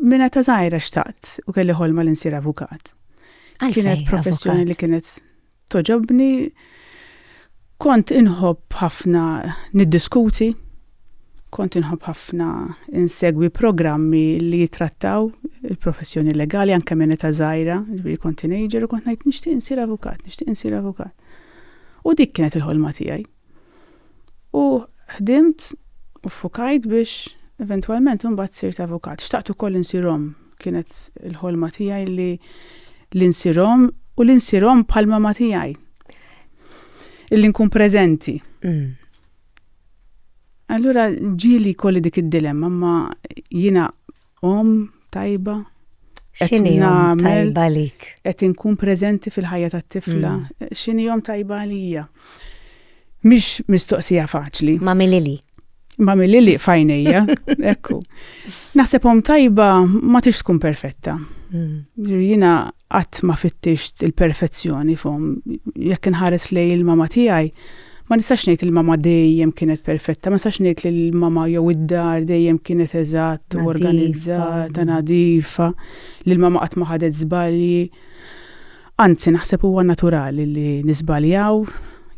minna ta' żgħira xtaqt u kelli ħolma li nsir avukat. Kienet professjoni li kienet toġobni, kont inħobb ħafna niddiskuti, kont inħobb ħafna insegwi programmi li jitrattaw il-professjoni legali anke minn ta' żgħira, ġifieri kont teenager u kont ngħid nixtieq insir avukat. U dik kienet il-ħolma tiegħi. U ħdimt u ffukajt biex eventwalment imbagħad sirt avukat. Xtaqt ukoll insirhom, kienet il-ħolma tiegħi li nsirhom u li nsirhom bħal mama tiegħi. Illi nkun preżenti. Allura ġieli kolli dik id-dilemma, ma jiena tajba. X'inhi tajba lik? Qed inkun preżenti fil-ħajja tat-tifla. X'inhi tajba għalija. Mhix mistoqsija faċli. Ma milili fajnejja, ekku. Naħseb tajba ma tix tkun perfetta. Jiena qatt ma fittixt il-perfezzjoni fhom. Jekk inħares lej il-mama tiegħi, ma nistax ngħid il-mama dejjem kienet perfetta, ma nistax ngħid li l-mama jew id-dar dejjem kienet eżatt u organizzata, nadifa, li l-mama qatt ma ħadet żbalji. Anzi, naħseb huwa naturali li niżbaljaw,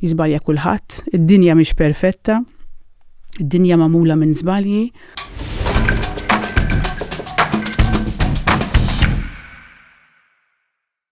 jiżbalja kulħadd, id-dinja mhix perfetta, id-dinja magħmula minn żbalji.